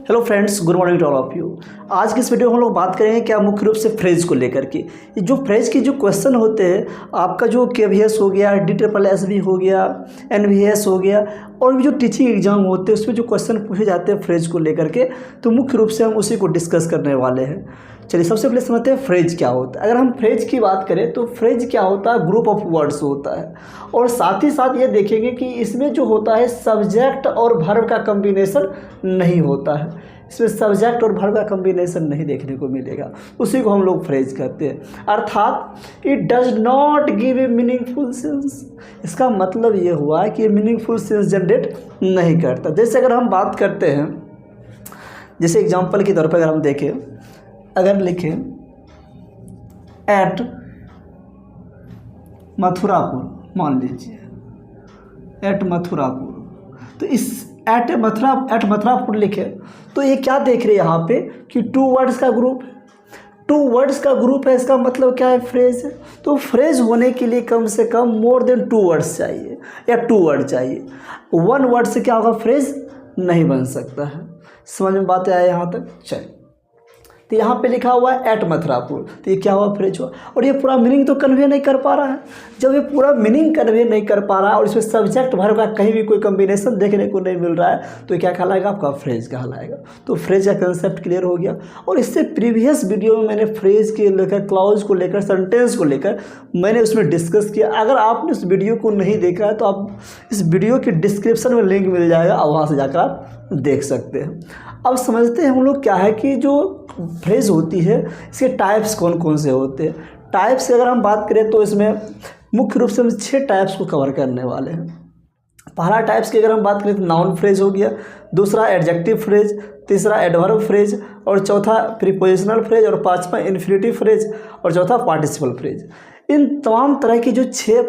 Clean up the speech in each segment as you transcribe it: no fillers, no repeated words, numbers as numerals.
Hello friends, good morning to all of you. आज की इस वीडियो में हम लोग बात करेंगे क्या मुख्य रूप से फ्रेज को लेकर के। ये जो फ्रेज की जो क्वेश्चन होते हैं, आपका जो KVS हो गया, DSSB हो गया, NVS हो गया, और भी जो टीचिंग एग्जाम होते हैं उसमें जो क्वेश्चन पूछे जाते हैं फ्रेज को लेकर के, तो मुख्य रूप से हम उसी को डिस्कस करने वाले हैं। चलिए सबसे पहले समझते हैं फ्रेज क्या होता है। अगर हम फ्रेज की बात करें तो फ्रेज क्या होता है, ग्रुप ऑफ वर्ड्स होता है। और साथ ही साथ ये देखेंगे कि इसमें जो होता है सब्जेक्ट और वर्ब का कॉम्बिनेशन नहीं होता है। इसमें सब्जेक्ट और वर्ब का कॉम्बिनेशन नहीं देखने को मिलेगा, उसी को हम लोग फ्रेज कहते हैं। अर्थात it does not give a meaningful sense. इसका मतलब ये हुआ कि मीनिंगफुल सेंस जनरेट नहीं करता। जैसे अगर हम बात करते हैं, जैसे एग्जाम्पल के तौर पर अगर हम देखें, अगर लिखें एट मथुरापुर, मान लीजिए एट मथुरापुर, तो इस एट मथुरापुर लिखे तो ये क्या देख रहे हैं यहाँ पे कि टू वर्ड्स का ग्रुप है। टू वर्ड्स का ग्रुप है, इसका मतलब क्या है, फ्रेज है। तो फ्रेज होने के लिए कम से कम मोर देन टू वर्ड्स चाहिए या टू वर्ड चाहिए। वन वर्ड से क्या होगा, फ्रेज नहीं बन सकता है। समझ में बात आया यहाँ तक? चलिए, तो यहाँ पे लिखा हुआ है एट मथुरापुर, तो ये क्या हुआ, फ्रेज हुआ। और ये पूरा मीनिंग तो कन्वे नहीं कर पा रहा है। जब ये पूरा मीनिंग कन्वे नहीं कर पा रहा है और इसमें सब्जेक्ट वर्ब का कहीं भी कोई कॉम्बिनेशन देखने को नहीं मिल रहा है, तो क्या कहलाएगा, आपका फ्रेज कहलाएगा। तो फ्रेज का कंसेप्ट क्लियर हो गया। और इससे प्रीवियस वीडियो में मैंने फ्रेज के लेकर, क्लॉज को लेकर, सेंटेंस को लेकर मैंने उसमें डिस्कस किया। अगर आपने उस वीडियो को नहीं देखा है तो आप इस वीडियो के डिस्क्रिप्शन में लिंक मिल जाएगा, और वहाँ से जाकर आप देख सकते हैं। अब समझते हैं हम लोग क्या है कि जो फ्रेज होती है इसके टाइप्स कौन कौन से होते हैं। टाइप्स की अगर हम बात करें तो इसमें मुख्य रूप से हम 6 टाइप्स को कवर करने वाले हैं। पहला टाइप्स की अगर हम बात करें तो नाउन फ्रेज हो गया, दूसरा एडजेक्टिव फ्रेज, तीसरा एडवर्ब फ्रेज, और चौथा प्रीपोजिशनल फ्रेज, और पांचवा इन्फिनिटिव फ्रेज, और चौथा पार्टिसिपल फ्रेज। इन तमाम तरह की जो 6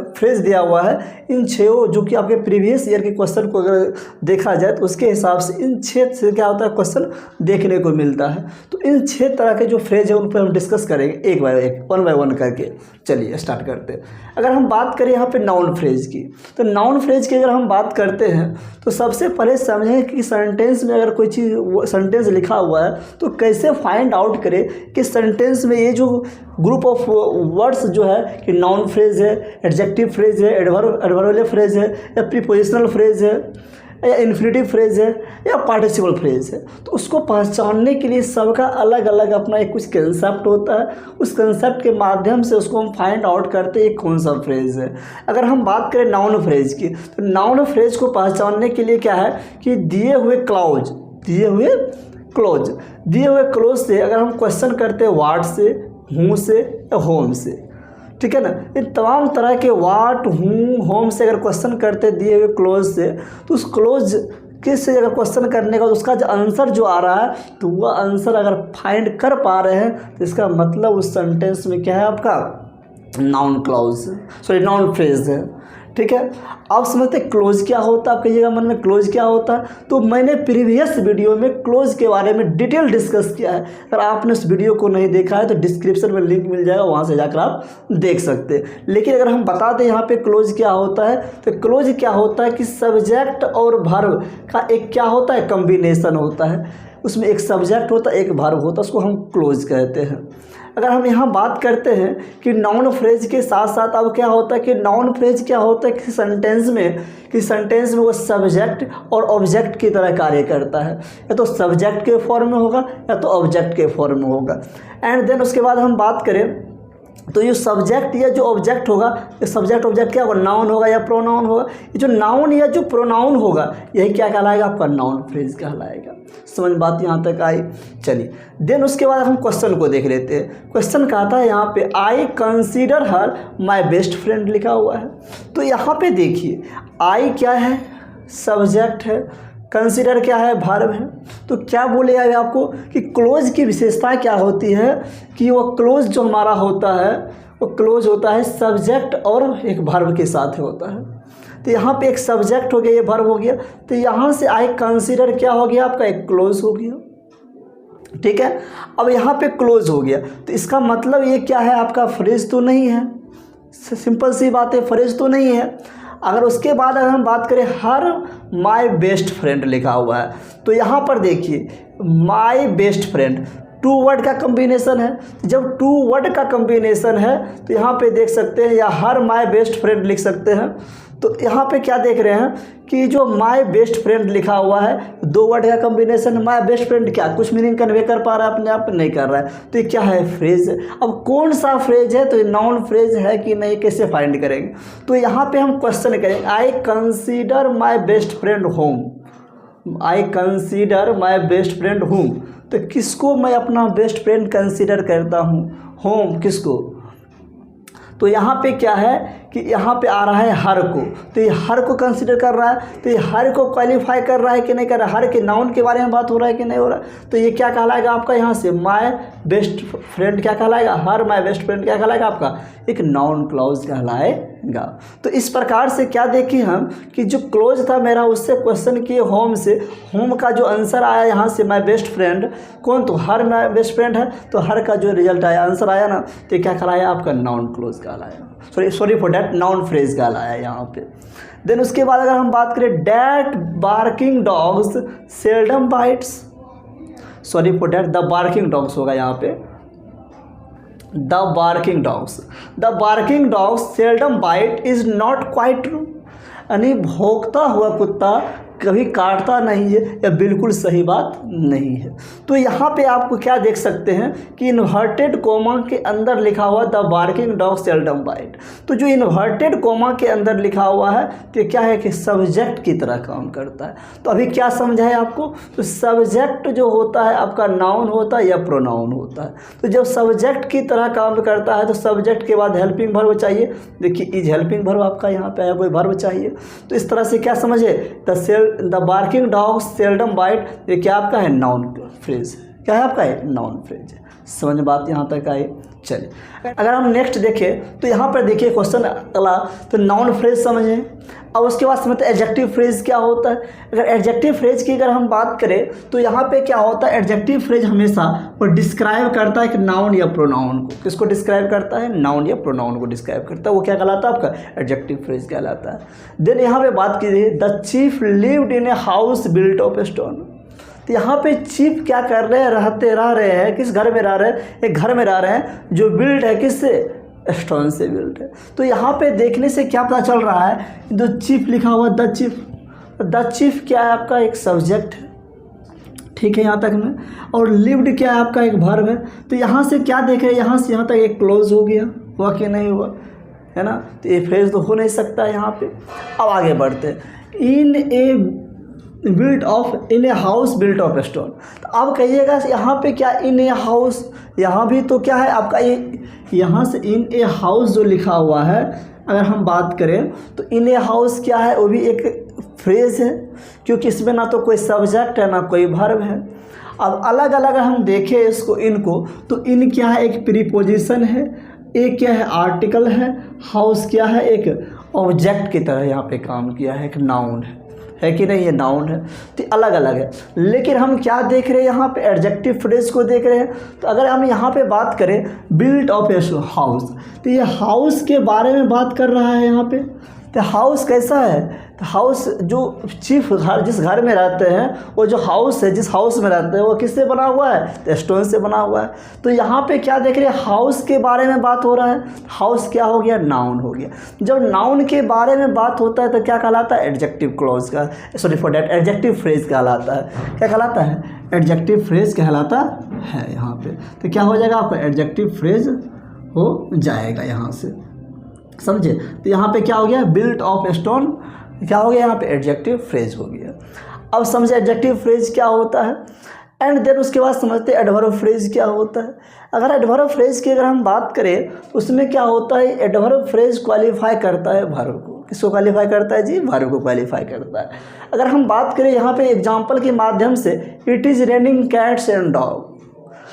फ्रेज दिया हुआ है, इन 6 जो कि आपके प्रीवियस ईयर के क्वेश्चन को अगर देखा जाए तो उसके हिसाब से इन 6 से क्या होता है, क्वेश्चन देखने को मिलता है। तो इन 6 तरह के जो फ्रेज है उन पर हम डिस्कस करेंगे एक बाय एक, वन बाय वन करके। चलिए स्टार्ट करते हैं। अगर हम बात करें यहाँ पे नाउन फ्रेज की, तो नाउन फ्रेज की अगर हम बात करते हैं तो सबसे पहले समझें कि सेंटेंस में अगर कोई चीज़ सेंटेंस लिखा हुआ है तो कैसे फाइंड आउट करें कि सेंटेंस में ये जो ग्रुप ऑफ वर्ड्स जो है कि नाउन फ्रेज है, एडजेक्टिव फ्रेज है, एडवर्बियल फ्रेज है, या प्रीपोजिशनल फ्रेज है, या इन्फिनिटिव फ्रेज है, या पार्टिसिपल फ्रेज है। तो उसको पहचानने के लिए सबका अलग अलग अपना एक कुछ कंसेप्ट होता है। उस कंसेप्ट के माध्यम से उसको हम फाइंड आउट करते हैं कौन सा फ्रेज है। अगर हम बात करें नाउन फ्रेज की, तो नाउन फ्रेज को पहचानने के लिए क्या है कि दिए हुए क्लोज से अगर हम क्वेश्चन करते हैं वाट से, हूँ से, या होम से, ठीक है ना। इन तमाम तरह के वाट, हूँ, होम से अगर क्वेश्चन करते दिए हुए क्लोज से, तो उस क्लोज के से अगर क्वेश्चन करने का तो उसका जो आंसर जो आ रहा है, तो वह आंसर अगर फाइंड कर पा रहे हैं तो इसका मतलब उस सेंटेंस में क्या है, आपका नाउन फ्रेज है। ठीक है, आप समझते हैं क्लोज क्या होता है। आप कहिएगा मन में क्लोज क्या होता है, तो मैंने प्रीवियस वीडियो में क्लोज के बारे में डिटेल डिस्कस किया है। अगर आपने उस वीडियो को नहीं देखा है तो डिस्क्रिप्शन में लिंक मिल जाएगा, वहाँ से जाकर आप देख सकते हैं। लेकिन अगर हम बता दें यहाँ पे क्लोज क्या होता है, तो क्लोज क्या होता है कि सब्जेक्ट और वर्ब का एक क्या होता है, कम्बिनेशन होता है। उसमें एक सब्जेक्ट होता है, एक वर्ब होता है, उसको हम क्लोज कहते हैं। अगर हम यहाँ बात करते हैं कि नाउन फ्रेज के साथ साथ अब क्या होता है कि नाउन फ्रेज क्या होता है कि सेंटेंस में वो सब्जेक्ट और ऑब्जेक्ट की तरह कार्य करता है। या तो सब्जेक्ट के फॉर्म में होगा या तो ऑब्जेक्ट के फॉर्म में होगा। एंड देन उसके बाद हम बात करें तो ये सब्जेक्ट या जो ऑब्जेक्ट होगा, ये सब्जेक्ट ऑब्जेक्ट क्या होगा, नाउन होगा या प्रोनाउन होगा। ये जो नाउन या जो प्रोनाउन होगा यही क्या कहलाएगा, आपका नाउन फ्रेज कहलाएगा। समझ बात यहाँ तक आई? चलिए देन उसके बाद हम क्वेश्चन को देख लेते हैं। क्वेश्चन कहता है यहाँ पे I consider her my best friend लिखा हुआ है। तो यहाँ पे देखिए आई क्या है, सब्जेक्ट है, कंसीडर क्या है, वर्ब है। तो क्या बोले आए आपको कि क्लोज की विशेषता क्या होती है कि वो क्लोज जो हमारा होता है वो क्लोज होता है सब्जेक्ट और एक वर्ब के साथ होता है। तो यहाँ पे एक सब्जेक्ट हो गया, ये वर्ब हो गया, तो यहाँ से आई कंसीडर क्या हो गया, आपका एक क्लोज हो गया। ठीक है, अब यहाँ पे क्लोज हो गया तो इसका मतलब ये क्या है, आपका फ्रेज तो नहीं है। सिंपल सी बात है, फ्रेज तो नहीं है। अगर उसके बाद अगर हम बात करें हर माय बेस्ट फ्रेंड लिखा हुआ है, तो यहाँ पर देखिए my best friend two word का कम्बिनेशन है। जब टू वर्ड का कम्बिनेशन है तो यहाँ पे देख सकते हैं या हर माय बेस्ट फ्रेंड लिख सकते हैं। तो यहाँ पे क्या देख रहे हैं कि जो माय बेस्ट फ्रेंड लिखा हुआ है दो वर्ड का कम्बिनेशन। माय बेस्ट फ्रेंड क्या कुछ मीनिंग कन्वे कर पा रहा है अपने आप? नहीं कर रहा है। तो ये क्या है? फ्रेज है। अब कौन सा फ्रेज है? तो ये नाउन फ्रेज है कि नहीं, कैसे फाइंड करेंगे? तो यहाँ पे हम क्वेश्चन करेंगे, I consider my best friend home. I consider my best friend home, तो किसको मैं अपना बेस्ट फ्रेंड कंसीडर करता हूँ? होम। किसको? तो यहाँ पे क्या है कि यहाँ पे आ रहा है हर को, तो ये हर को कंसीडर कर रहा है, तो ये हर को क्वालिफाई कर रहा है कि नहीं कर रहा है? हर के नाउन के बारे में बात हो रहा है कि नहीं हो रहा है? तो ये क्या कहलाएगा आपका? यहाँ से माय बेस्ट फ्रेंड क्या कहलाएगा? हर माय बेस्ट फ्रेंड क्या कहलाएगा आपका? एक नाउन क्लॉज कहलाएगा। तो इस प्रकार से क्या देखिए हम कि जो क्लोज था मेरा उससे क्वेश्चन किए होम से, होम का जो आंसर आया यहाँ से माय बेस्ट फ्रेंड कौन? तो हर माय बेस्ट फ्रेंड है, तो हर का जो रिजल्ट आया आंसर आया ना, तो क्या कहलाया आपका? नाउन क्लोज कहलाया। Sorry for that, noun phrase कहलाया यहाँ पे। देन उसके बाद अगर हम बात करें that barking dogs seldom bites, sorry for that the barking dogs होगा यहाँ पे, the barking dogs seldom bite is not quite true, यानी भौंकता हुआ कुत्ता कभी काटता नहीं है, या बिल्कुल सही बात नहीं है। तो यहाँ पे आपको क्या देख सकते हैं कि इन्वर्टेड कोमा के अंदर लिखा हुआ the barking dog seldom bite. तो जो इन्वर्टेड कोमा के अंदर लिखा हुआ है तो क्या है कि सब्जेक्ट की तरह काम करता है। तो अभी क्या समझा है आपको? तो सब्जेक्ट जो होता है आपका नाउन होता है या प्रोनाउन होता है। तो जब सब्जेक्ट की तरह काम करता है तो सब्जेक्ट के बाद हेल्पिंग वर्ब चाहिए। देखिए इज हेल्पिंग वर्ब आपका यहाँ पे आया, कोई वर्ब चाहिए। तो इस तरह से क्या समझे, the barking dog seldom bite, ये क्या आपका है? Noun phrase. क्या है आपका? है नाउन फ्रेज। समझ बात यहाँ तक आई? चलिए अगर हम नेक्स्ट देखें तो यहाँ पर देखिए क्वेश्चन अगला, तो नाउन फ्रेज समझें। अब उसके बाद समझते हैं एडजेक्टिव फ्रेज क्या होता है। अगर एडजेक्टिव फ्रेज की अगर हम बात करें तो यहाँ पे क्या होता है, एडजेक्टिव फ्रेज हमेशा वो डिस्क्राइब करता है कि नाउन या प्रोनाउन को। किसको डिस्क्राइब करता है? नाउन या प्रोनाउन को डिस्क्राइब करता है। वो क्या कहलाता है आपका? एडजेक्टिव फ्रेज कहलाता है। देन यहाँ पे बात कीजिए the chief lived in a house built of stone. तो यहाँ पे चीफ क्या कर रहे हैं? रह रहे हैं। किस घर में रह रहे हैं? एक घर में रह रहे हैं जो बिल्ड है किससे? स्टोन से बिल्ड है। तो यहाँ पे देखने से क्या पता चल रहा है, जो चीफ लिखा हुआ द चीफ क्या है आपका? एक सब्जेक्ट है, ठीक है यहाँ तक में। और लिव्ड क्या है आपका? एक वर्ब है। तो यहाँ से क्या देख रहे हैं, यहाँ से यहाँ तक एक क्लोज हो गया, हुआ कि नहीं हुआ, है ना? तो ये फ्रेज तो हो नहीं सकता यहाँ पे। अब आगे बढ़ते हैं, in a house built of stone. तो अब कहिएगा यहाँ पे क्या इन ए हाउस, यहाँ भी तो क्या है आपका ये, यहाँ से इन ए हाउस जो लिखा हुआ है अगर हम बात करें तो इन ए हाउस क्या है? वो भी एक फ्रेज है, क्योंकि इसमें ना तो कोई सब्जेक्ट है ना कोई वर्ब है। अब अलग अलग हम देखें इसको, इनको, तो इन क्या है? एक प्रीपोजिशन है, एक क्या है? आर्टिकल है। हाउस क्या है? एक ऑब्जेक्ट की तरह यहाँ पे काम किया है, एक नाउन है कि नहीं? ये नाउन है। तो अलग अलग है, लेकिन हम क्या देख रहे हैं यहाँ पे? एडजेक्टिव फ्रेज को देख रहे हैं। तो अगर हम यहाँ पे बात करें बिल्ट ऑफ ए हाउस, तो ये हाउस के बारे में बात कर रहा है यहाँ पे। तो हाउस कैसा है? तो हाउस जो चीफ घर जिस घर में रहते हैं, वो जो हाउस है जिस हाउस में रहते हैं वो किससे बना हुआ है? तो स्टोन से बना हुआ है। तो यहाँ पे क्या देख रहे हैं? हाउस के बारे में बात हो रहा है। हाउस क्या हो गया? नाउन हो गया। जब नाउन के बारे में बात होता है तो क्या कहलाता है? एडजेक्टिव क्लॉज का, sorry for that, adjective phrase कहलाता है। क्या कहलाता है? एडजेक्टिव फ्रेज कहलाता है यहाँ पे। तो क्या हो जाएगा आपका? एडजेक्टिव फ्रेज हो जाएगा यहाँ से, समझे? तो यहाँ पे क्या हो गया? बिल्ट ऑफ स्टोन क्या हो गया? यहाँ पे एडजेक्टिव फ्रेज हो गया। अब समझे एडजेक्टिव फ्रेज क्या होता है। एंड देन उसके बाद समझते हैं एडवर्ब फ्रेज क्या होता है। अगर एडवर्ब फ्रेज की अगर हम बात करें तो उसमें क्या होता है? एडवर्ब फ्रेज क्वालिफाई करता है वर्ब को। किसको क्वालिफाई करता है जी? वर्ब को क्वालिफाई करता है। अगर हम बात करें यहाँ पे एग्जाम्पल के माध्यम से, it is raining cats and dog,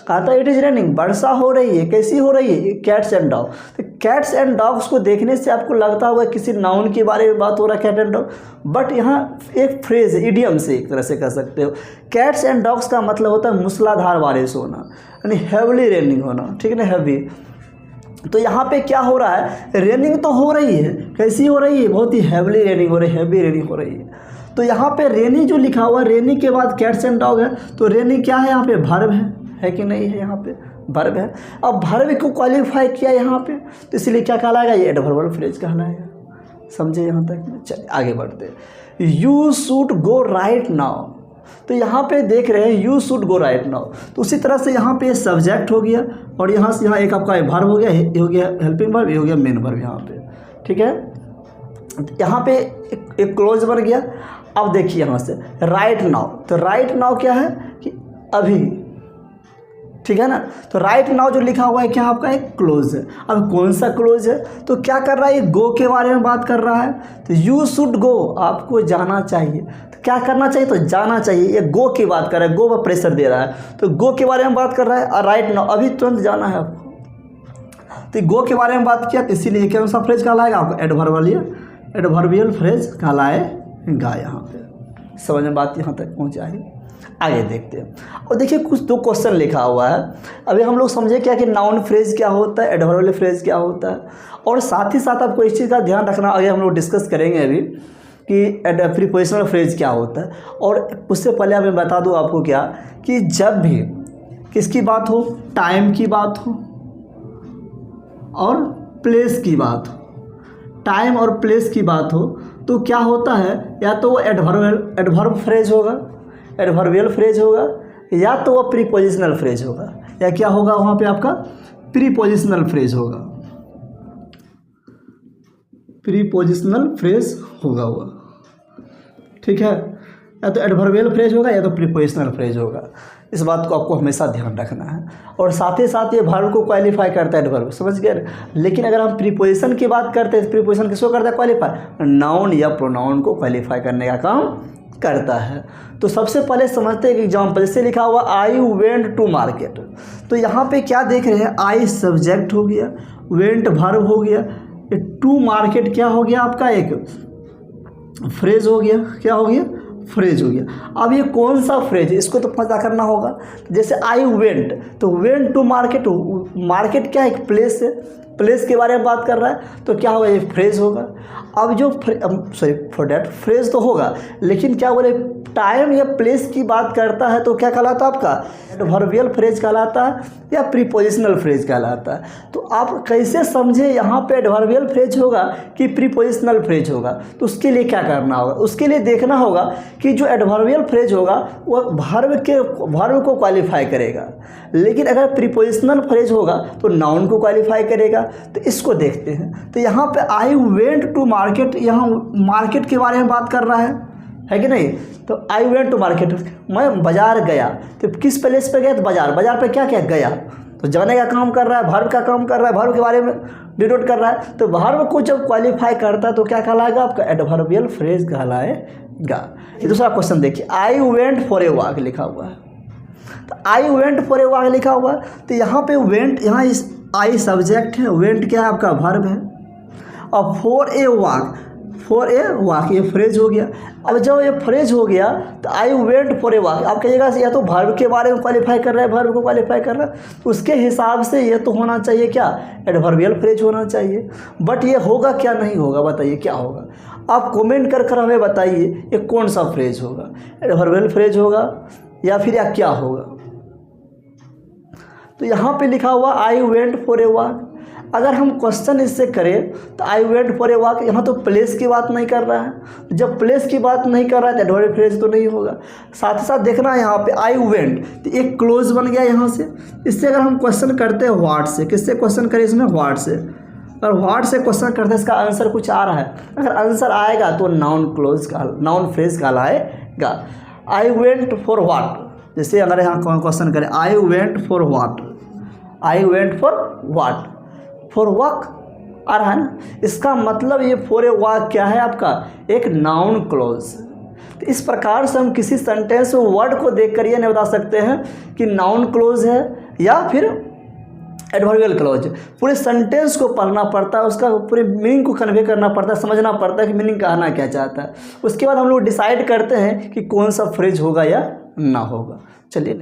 कहा था इट इज़ रेनिंग, वर्षा हो रही है। कैसी हो रही है? Cats and dog. तो कैट्स एंड डॉग्स को देखने से आपको लगता होगा किसी नाउन के बारे में बात हो रहा है, कैट एंड डॉग, बट यहाँ एक फ्रेज इडियम से एक तरह से कह सकते हो। कैट्स एंड डॉग्स का मतलब होता है मूसलाधार बारिश होना, यानी हैवली रेनिंग होना, ठीक है ना? हैवी तो यहाँ पे क्या हो रहा है, रेनिंग तो हो रही है, कैसी हो रही है, बहुत ही हैवली रेनिंग हो रही है, हैवी रेनिंग हो रही है। तो यहाँ पे रेनी जो लिखा हुआ है, रेनी के बाद कैट्स एंड डॉग है, तो रेनी क्या है यहाँ पे, वर्ब है कि नहीं है, यहाँ पे वर्ब है। अब वर्ब को क्वालिफाई किया यहाँ पे, तो इसलिए क्या कहलाएगा, ये एडवर्बियल फ्रेज कहलाएगा। समझे यहाँ तक? चलिए आगे बढ़ते हैं। You should go right now, तो यहाँ पे देख रहे हैं you should go right now, तो उसी तरह से यहाँ पे सब्जेक्ट हो गया और यहाँ से यहाँ एक आपका वर्ब हो गया, ये हो गया हेल्पिंग वर्ब, ये हो गया मेन वर्ब यहाँ पे, ठीक है। यहाँ पे एक क्लोज बन गया। अब देखिए यहाँ से राइट नाउ, तो राइट नाउ क्या है कि अभी, ठीक है ना। तो राइट नाउ जो लिखा हुआ है क्या आपका एक क्लोज है। अब कौन सा क्लोज है, तो क्या कर रहा है, ये गो के बारे में बात कर रहा है। तो यू शुड गो, आपको जाना चाहिए, तो क्या करना चाहिए, तो जाना चाहिए। ये गो की बात कर रहा है, गो पर प्रेशर दे रहा है, तो गो के बारे में बात कर रहा है। और राइट नाउ अभी तुरंत जाना है आपको, तो गो के बारे में बात किया, तो इसीलिए कौन सा फ्रेज कहलाएगा आपको, एडवर्बियल फ्रेज कहलाएगा। यहाँ पे समझ में बात यहाँ तक पहुँच आई। आगे देखते हैं। और देखिए कुछ दो क्वेश्चन लिखा हुआ है। अभी हम लोग समझे क्या कि नाउन फ्रेज क्या होता है, एडवर्बियल फ्रेज क्या होता है, और साथ ही साथ आपको इस चीज़ का ध्यान रखना, आगे हम लोग डिस्कस करेंगे अभी कि प्रीपोजिशनल फ्रेज क्या होता है। और उससे पहले मैं बता दूं आपको क्या, कि जब भी किसकी बात हो, टाइम की बात हो और प्लेस की बात हो, टाइम और प्लेस की बात हो, तो क्या होता है, या तो वो एडवर्ब फ्रेज होगा, एडवर्बियल फ्रेज होगा, या तो वो प्रीपोजिशनल फ्रेज होगा, या क्या होगा वहाँ पे आपका प्रीपोजिशनल फ्रेज होगा, प्रीपोजिशनल फ्रेज होगा वो, ठीक है। या तो एडवर्बियल फ्रेज होगा या तो प्रीपोजिशनल फ्रेज होगा। इस बात को आपको हमेशा ध्यान रखना है। और साथ ही साथ ये वर्ब को क्वालिफाई करता है, एडवर्ब, समझ गए। लेकिन अगर हम प्रीपोजिशन की बात करते हैं, प्रीपोजिशन किसको करता है क्वालिफाई, नाउन या प्रोनाउन को क्वालिफाई करने का काम करता है। तो सबसे पहले समझते हैं एक एग्जाम्पल, जैसे लिखा हुआ आई वेंट टू मार्केट, तो यहाँ पे क्या देख रहे हैं, आई सब्जेक्ट हो गया, वेंट वर्ब हो गया, टू मार्केट क्या हो गया आपका एक फ्रेज हो गया, क्या हो गया, फ्रेज हो गया। अब ये कौन सा फ्रेज है, इसको तो पता करना होगा। जैसे आई वेंट, तो वेंट टू मार्केट, मार्केट क्या है, एक प्लेस है, प्लेस के बारे में बात कर रहा है, तो क्या होगा, ये फ्रेज होगा। अब जो सॉरी फॉर डैट, फ्रेज तो होगा, लेकिन क्या बोले, टाइम या प्लेस की बात करता है, तो क्या कहलाता है आपका, एडवर्बियल फ्रेज कहलाता है या प्रीपोजिशनल फ्रेज कहलाता है। तो आप कैसे समझे यहाँ पे एडवर्बियल फ्रेज होगा कि प्रीपोजिशनल फ्रेज होगा, तो उसके लिए क्या करना होगा, उसके लिए देखना होगा कि जो एडवर्बियल फ्रेज होगा वो वर्ब को क्वालिफाई करेगा, लेकिन अगर प्रीपोजिशनल फ्रेज होगा तो नाउन को क्वालिफाई करेगा। तो इसको देखते हैं। तो यहाँ पे आई वेंट टू मार्केट, यहाँ मार्केट के बारे में बात कर रहा है कि नहीं। तो आई वेंट टू मार्केट, मैं बाजार गया, तो किस प्लेस पे गया, तो बाजार, बाजार पे क्या क्या गया, तो जाने का काम कर रहा है, वर्ब का काम कर रहा है, वर्ब के बारे में डिनोट कर रहा है। तो वर्ब को जब क्वालिफाई करता है तो क्या कहलाएगा आपका, एडवर्बियल फ्रेज कहलाएगा। ये दूसरा क्वेश्चन देखिए, आई वेंट फॉर ए वॉक लिखा हुआ है, तो आई वेंट फॉर ए वॉक लिखा हुआ है, तो यहाँ पे वेंट, यहाँ इस आई सब्जेक्ट है, वेंट क्या है आपका वर्ब है, और फॉर ए वॉक ये फ्रेज हो गया। अब जब ये फ्रेज हो गया तो आई वेंट फॉर ए वॉक, आप कहिएगा या तो वर्ब के बारे में क्वालिफाई कर रहा है, वर्ब को क्वालिफाई कर रहा है, तो उसके हिसाब से ये तो होना चाहिए क्या, एडवर्बियल फ्रेज होना चाहिए। बट ये होगा क्या, नहीं होगा, बताइए क्या होगा। आप कमेंट कर हमें बताइए ये कौन सा फ्रेज होगा, एडवर्बियल फ्रेज होगा या फिर या क्या होगा। तो यहाँ पे लिखा हुआ आई वेंट फॉर ए वॉक, अगर हम क्वेश्चन इससे करें तो आई वेंट फॉर ए वॉक, यहाँ तो प्लेस की बात नहीं कर रहा है। जब प्लेस की बात नहीं कर रहा है तो एडवर्बियल फ्रेज तो नहीं होगा। साथ ही साथ देखना यहाँ पे आई वेंट, तो एक क्लोज बन गया यहाँ से। इससे अगर हम क्वेश्चन करते हैं व्हाट से, किससे क्वेश्चन करें इसमें, व्हाट से, और व्हाट से क्वेश्चन करते हैं, इसका आंसर कुछ आ रहा है, अगर आंसर आएगा तो नाउन फ्रेज कहलाएगा। आई वेंट फॉर व्हाट, जैसे अगर यहाँ क्वेश्चन करें I went for what, I went for what, for walk आ रहा है ना, इसका मतलब ये फॉर ए वॉक क्या है आपका, एक नाउन क्लोज। तो इस प्रकार से हम किसी सेंटेंस में वर्ड को देखकर ये नहीं बता सकते हैं कि नाउन क्लोज है या फिर एडवर्बियल क्लोज। पूरे सेंटेंस को पढ़ना पड़ता है, उसका पूरे मीनिंग को कन्वे करना पड़ता है, समझना पड़ता है कि मीनिंग कहना क्या चाहता है। उसके बाद हम लोग डिसाइड करते हैं कि कौन सा फ्रेज होगा या ना होगा। चलिए।